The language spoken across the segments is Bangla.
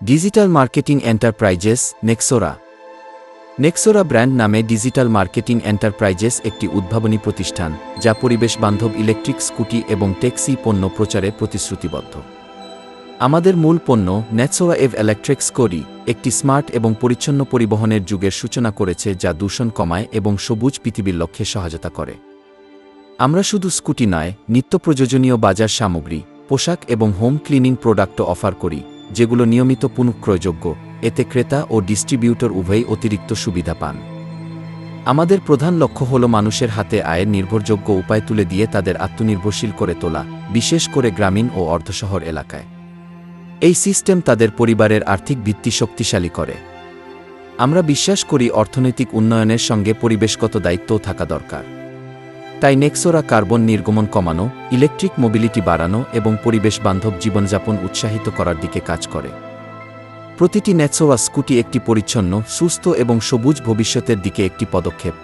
Digital marketing enterprises Nexora. Nexora brand নামে ডিজিটাল মার্কেটিং এন্টারপ্রাইজেস একটি উদ্ভাবনী প্রতিষ্ঠান যা পরিবেশ বান্ধব ইলেকট্রিক স্কুটি এবং ট্যাক্সি পণ্য প্রচারে প্রতিশ্রুতিবদ্ধ। আমাদের মূল পণ্য নেক্সোরা এভ ইলেকট্রিক স্কুটি একটি স্মার্ট এবং পরিচ্ছন্ন পরিবহনের যুগের সূচনা করেছে যা দূষণ কমায় এবং সবুজ পৃথিবীর লক্ষ্যে সহায়তা করে। আমরা শুধু স্কুটি নয়, নিত্য প্রয়োজনীয় বাজার সামগ্রী, পোশাক এবং হোম ক্লিনিং প্রোডাক্টও অফার করি, যেগুলো নিয়মিত পুনঃক্রয়যোগ্য। এতে ক্রেতা ও ডিস্ট্রিবিউটর উভয়ই অতিরিক্ত সুবিধা পান। আমাদের প্রধান লক্ষ্য হল মানুষের হাতে আয়ের নির্ভরযোগ্য উপায় তুলে দিয়ে তাদের আত্মনির্ভরশীল করে তোলা, বিশেষ করে গ্রামীণ ও অর্ধশহর এলাকায়। এই সিস্টেম তাদের পরিবারের আর্থিক ভিত্তি শক্তিশালী করে। আমরা বিশ্বাস করি অর্থনৈতিক উন্নয়নের সঙ্গে পরিবেশগত দায়িত্বও থাকা দরকার। তাই নেক্সোরা কার্বন নির্গমন কমানো, ইলেকট্রিক মোবিলিটি বাড়ানো এবং পরিবেশ বান্ধব জীবনযাপন উৎসাহিত করার দিকে কাজ করে। প্রতিটি নেক্সোরা স্কুটি একটি পরিচ্ছন্ন, সুস্থ এবং সবুজ ভবিষ্যতের দিকে একটি পদক্ষেপ।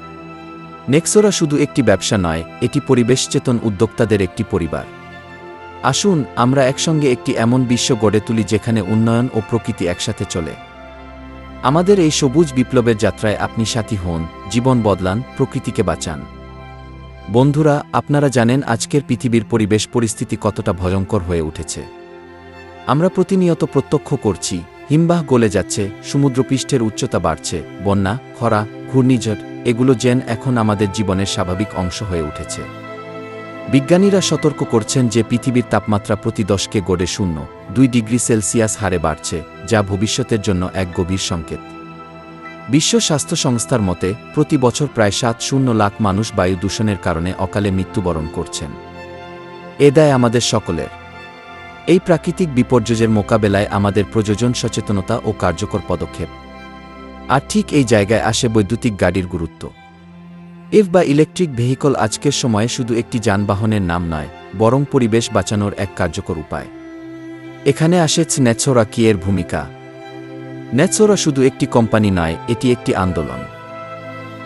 নেক্সোরা শুধু একটি ব্যবসা নয়, এটি পরিবেশচেতন উদ্যোক্তাদের একটি পরিবার। আসুন আমরা একসঙ্গে একটি এমন বিশ্ব গড়ে তুলি যেখানে উন্নয়ন ও প্রকৃতি একসাথে চলে। আমাদের এই সবুজ বিপ্লবের যাত্রায় আপনি সাথী হন, জীবন বদলান, প্রকৃতিকে বাঁচান। বন্ধুরা, আপনারা জানেন আজকের পৃথিবীর পরিবেশ পরিস্থিতি কতটা ভয়ঙ্কর হয়ে উঠেছে। আমরা প্রতিনিয়ত প্রত্যক্ষ করছি, হিমবাহ গলে যাচ্ছে, সমুদ্রপৃষ্ঠের উচ্চতা বাড়ছে, বন্যা, খরা, ঘূর্ণিঝড় এগুলো যেন এখন আমাদের জীবনের স্বাভাবিক অংশ হয়ে উঠেছে। বিজ্ঞানীরা সতর্ক করছেন যে পৃথিবীর তাপমাত্রা প্রতি দশকে গড়ে 0.2 ডিগ্রি সেলসিয়াস হারে বাড়ছে, যা ভবিষ্যতের জন্য এক গভীর সংকেত। বিশ্ব স্বাস্থ্য সংস্থার মতে প্রতি বছর প্রায় 7 লাখ মানুষ বায়ু দূষণের কারণে অকালে মৃত্যুবরণ করছেন। এ দায় আমাদের সকলের। এই প্রাকৃতিক বিপর্যয়ের মোকাবেলায় আমাদের প্রয়োজন সচেতনতা ও কার্যকর পদক্ষেপ। আর ঠিক এই জায়গায় আসে বৈদ্যুতিক গাড়ির গুরুত্ব। এভ বা ইলেকট্রিক ভেহিকল আজকের সময়ে শুধু একটি যানবাহনের নাম নয়, বরং পরিবেশ বাঁচানোর এক কার্যকর উপায়। এখানে আসে নেক্সোরা কি এর ভূমিকা। নেক্সোরা শুধু একটি কোম্পানি নয়, এটি একটি আন্দোলন।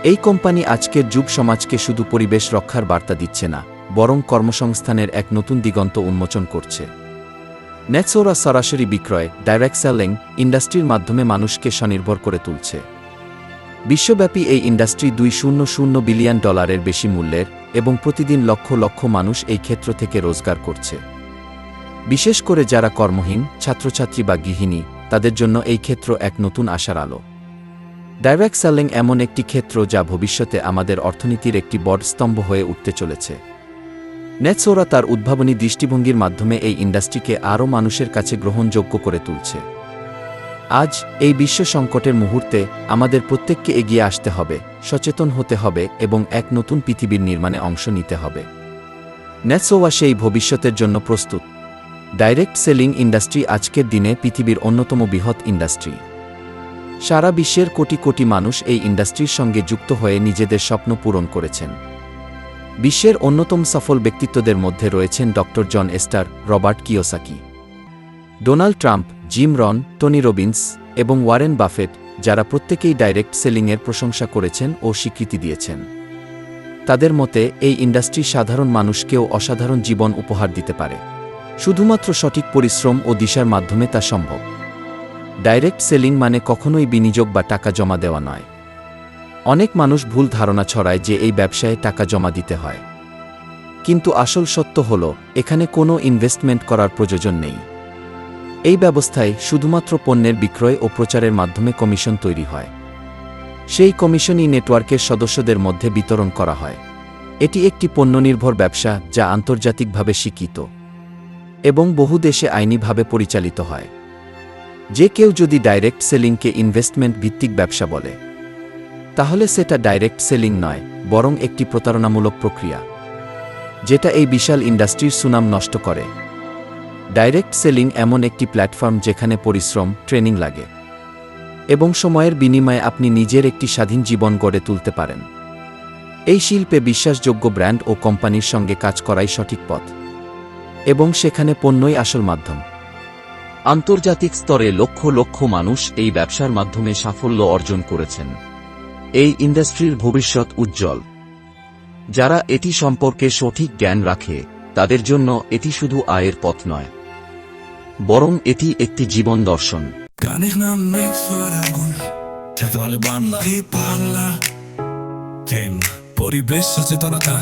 এই কোম্পানি আজকের যুব সমাজকে শুধু পরিবেশ রক্ষার বার্তা দিচ্ছে না, বরং কর্মসংস্থানের এক নতুন দিগন্ত উন্মোচন করছে। নেক্সোরা সরাসরি বিক্রয়, ডাইরেক্ট সেলিং ইন্ডাস্ট্রির মাধ্যমে মানুষকে স্বনির্ভর করে তুলছে। বিশ্বব্যাপী এই ইন্ডাস্ট্রি $200 বিলিয়ন বেশি মূল্যের এবং প্রতিদিন লক্ষ লক্ষ মানুষ এই ক্ষেত্র থেকে রোজগার করছে। বিশেষ করে যারা কর্মহীন, ছাত্রছাত্রী বা গৃহিণী, তাদের জন্য এই ক্ষেত্র এক নতুন আশার আলো। ডাইরেক্ট সেলিং এমন একটি ক্ষেত্র যা ভবিষ্যতে আমাদের অর্থনীতির একটি বড় স্তম্ভ হয়ে উঠতে চলেছে। নেক্সোরা তার উদ্ভাবনী দৃষ্টিভঙ্গির মাধ্যমে এই ইন্ডাস্ট্রিকে আরও মানুষের কাছে গ্রহণযোগ্য করে তুলছে। আজ এই বিশ্ব সংকটের মুহূর্তে আমাদের প্রত্যেককে এগিয়ে আসতে হবে, সচেতন হতে হবে এবং এক নতুন পৃথিবীর নির্মাণে অংশ নিতে হবে। নেক্সোরা সেই ভবিষ্যতের জন্য প্রস্তুত। ডাইরেক্ট সেলিং ইন্ডাস্ট্রি আজকের দিনে পৃথিবীর অন্যতম বৃহৎ ইন্ডাস্ট্রি। সারা বিশ্বের কোটি কোটি মানুষ এই ইন্ডাস্ট্রির সঙ্গে যুক্ত হয়ে নিজেদের স্বপ্ন পূরণ করেছেন। বিশ্বের অন্যতম সফল ব্যক্তিত্বদের মধ্যে রয়েছেন ডক্টর জন এস্টার, Robert Kiyosaki, Donald Trump, Jim Rohn, Tony Robbins এবং ওয়ারেন বাফেট, যারা প্রত্যেকেই ডাইরেক্ট সেলিংয়ের প্রশংসা করেছেন ও স্বীকৃতি দিয়েছেন। তাদের মতে এই ইন্ডাস্ট্রি সাধারণ মানুষকেও অসাধারণ জীবন উপহার দিতে পারে। শুধুমাত্র সঠিক পরিশ্রম ও দিশার মাধ্যমে তা সম্ভব। ডাইরেক্ট সেলিং মানে কখনোই বিনিয়োগ বা টাকা জমা দেওয়া নয়। অনেক মানুষ ভুল ধারণা ছড়ায় যে এই ব্যবসায় টাকা জমা দিতে হয়। কিন্তু আসল সত্য হল, এখানে কোনো ইনভেস্টমেন্ট করার প্রয়োজন নেই। এই ব্যবস্থায় শুধুমাত্র পণ্যের বিক্রয় ও প্রচারের মাধ্যমে কমিশন তৈরি হয়। সেই কমিশনই নেটওয়ার্কের সদস্যদের মধ্যে বিতরণ করা হয়। এটি একটি পণ্যনির্ভর ব্যবসা যা আন্তর্জাতিকভাবে স্বীকৃত এবং বহু দেশে আইনিভাবে পরিচালিত হয়। যে কেউ যদি ডাইরেক্ট সেলিংকে ইনভেস্টমেন্ট ভিত্তিক ব্যবসা বলে, তাহলে সেটা ডাইরেক্ট সেলিং নয়, বরং একটি প্রতারণামূলক প্রক্রিয়া, যেটা এই বিশাল ইন্ডাস্ট্রির সুনাম নষ্ট করে। ডাইরেক্ট সেলিং এমন একটি প্ল্যাটফর্ম যেখানে পরিশ্রম, ট্রেনিং লাগে এবং সময়ের বিনিময়ে আপনি নিজের একটি স্বাধীন জীবন গড়ে তুলতে পারেন। এই শিল্পে বিশ্বাসযোগ্য ব্র্যান্ড ও কোম্পানির সঙ্গে কাজ করাই সঠিক পথ এবং সেখানে পণ্যই আসল মাধ্যম। আন্তর্জাতিক স্তরে লক্ষ লক্ষ মানুষ এই ব্যবসার মাধ্যমে সাফল্য অর্জন করেছেন। এই ইন্ডাস্ট্রির ভবিষ্যৎ উজ্জ্বল। যারা এটি সম্পর্কে সঠিক জ্ঞান রাখে, তাদের জন্য এটি শুধু আয়ের পথ নয়, বরং এটি একটি জীবন দর্শন। গানের নাম নেক্সোরা ঠেকালে বাংলায় পাল্লা টেম পরিবেশ সচেতনতা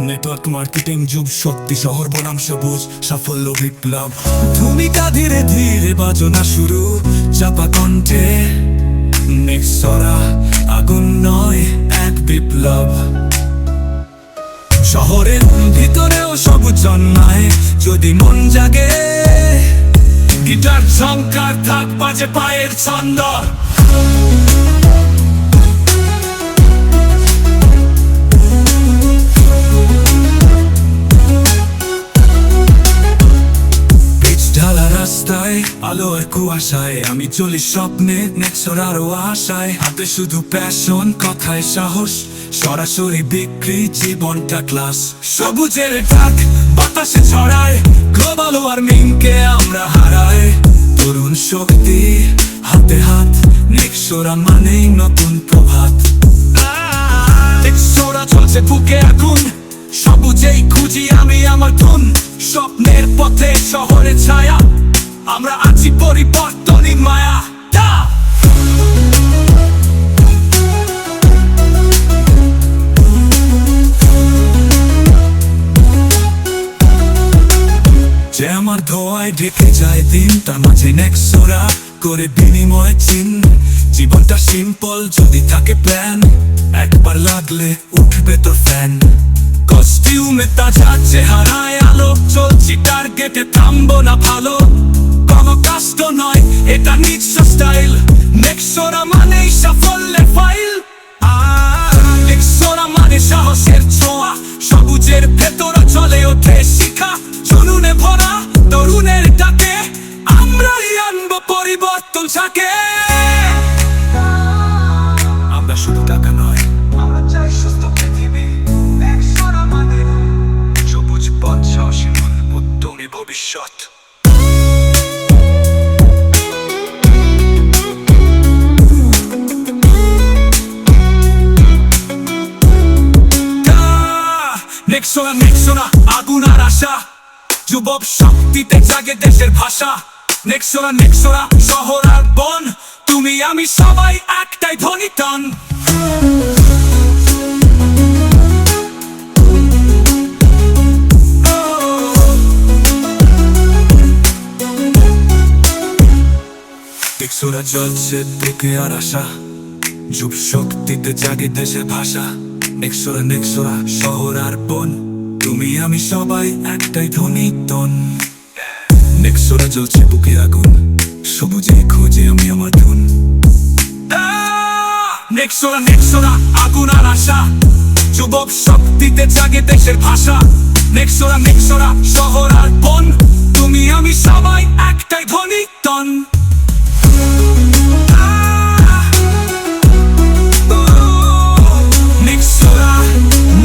নেটওয়ার্ক মার্কেটিং যুগ শক্তি শহর বনাম সবুজ সাফল্য বিপ্লব ভূমিকা ধীরে ধীরে বাজনা শুরু চাপা কণ্ঠে নেক্সোরা আগুন নয় এক বিপ্লব শহরের ভিতরেও সবুজ জন্মায় যদি মন জাগে গিটার ঝংকার থাক বাজে পায়ের ছন্দ ঢালা রাস্তায় আলো আর কুয়াশায় আমি চলি স্বপ্নে নেক্সোরারও আশায় হাতে শুধু প্যাশন কথায় সাহস সরাসরি বিক্রি জীবনটা ক্লাস সবুজের ডাক বাতাসে ছড়ায় গ্লোবাল ওয়ার্মিংকে আমরা হারাই তরুণ শক্তি হাতে হাত নেক্সোরা মানেই নতুন প্রভাত নেক্সোরা চলছে বুকে আগুন সবুজেই খুঁজি আমি আমার ধুন স্বপ্নের পথে শহরের ছায়া আমরা আছি পরিবর্তনই মায়া যে আমার ধোয়ায় ঢেকে যায় দিন তার মাঝে নেক্সোরা করে বিনিময় চিন জীবনটা সিম্পল যদি থাকে প্ল্যান একবার লাগলে উঠবে তোর ফ্যান কস্টিউমে তাজা চেহারায় আলো চলছি টার্গেটে থামবো না ভালো কোনো কষ্ট নয় এটা নিজস্ব স্টাইল নেক্সোরা মানেই সাফল্যের ফাইল নেক্সোরা মানে সাহসের ছোঁয়া সবুজের ভেতরে চলে ওঠে শিখা জুনুনে ভরা তরুণের ডাকে আমরাই আনবো পরিবর্তন থাকে আমরা শুধু টাকা নয় আমরা চাই সুস্থ পৃথিবী নেক্সোরা মানে সবুজ পথ সশীল উদ্যমী ভবিষ্যৎ নেক্সোরা নেক্সোরা আগুন আর আশা যুবক শক্তিতে জাগে দেশের ভাষা নেক্সোরা নেক্সোরা শহর আর বন তুমি আমি সবাই একটাই ধ্বনি টান নেক্সোরা জ্বলছে দিকে আর আশা যুব শক্তিতে জাগে দেশের ভাষা নেক্সোরা নেক্সোরা শহর আর বন তুমি আমি সবাই একটাই ধ্বনি টন নেক্সোরা জ্বলছে বুকে আগুন সবুজে খুঁজে আমি আমার ধুন নেক্সোরা নেক্সোরা আগুন আর আশা যুবক শক্তিতে জাগে দেশের ভাষা নেক্সোরা নেক্সোরা শহর আর বন তুমি আমি সবাই একটাই ধ্বনি টন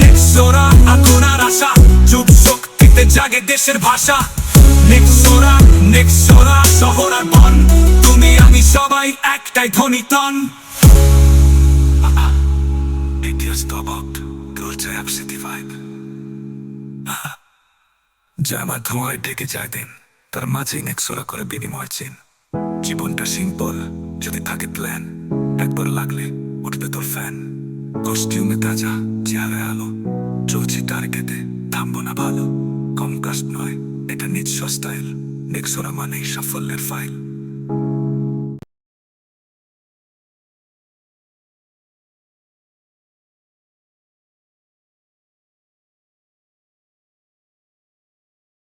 নেক্সোরা আগুন আর আশা যুব শক্তিতে জাগে দেশের ভাষা নেক্সোরা নেক্সোরা শহর আর বন তুমি আমি সবাই একটাই ধ্বনি টন ইতিহাস দবক দুলছে অ্যাপসিটি ভাইব যা আমার ধোঁয়ায় ঢেকে যায় দিন তার মাঝেই নেক্সোরা করে বিনিময় চিন জীবনটা সিম্পল যদি থাকে প্ল্যান একবার লাগলে উঠবে তোর ফ্যান কস্টিউমে তাজা চেহারায় আলো চলছি টার্গেটে থামবো না ভালো কম কাস্ট নয় এটা নিজস্ব স্টাইল নেক্সোরা মানেই সাফল্যের ফাইল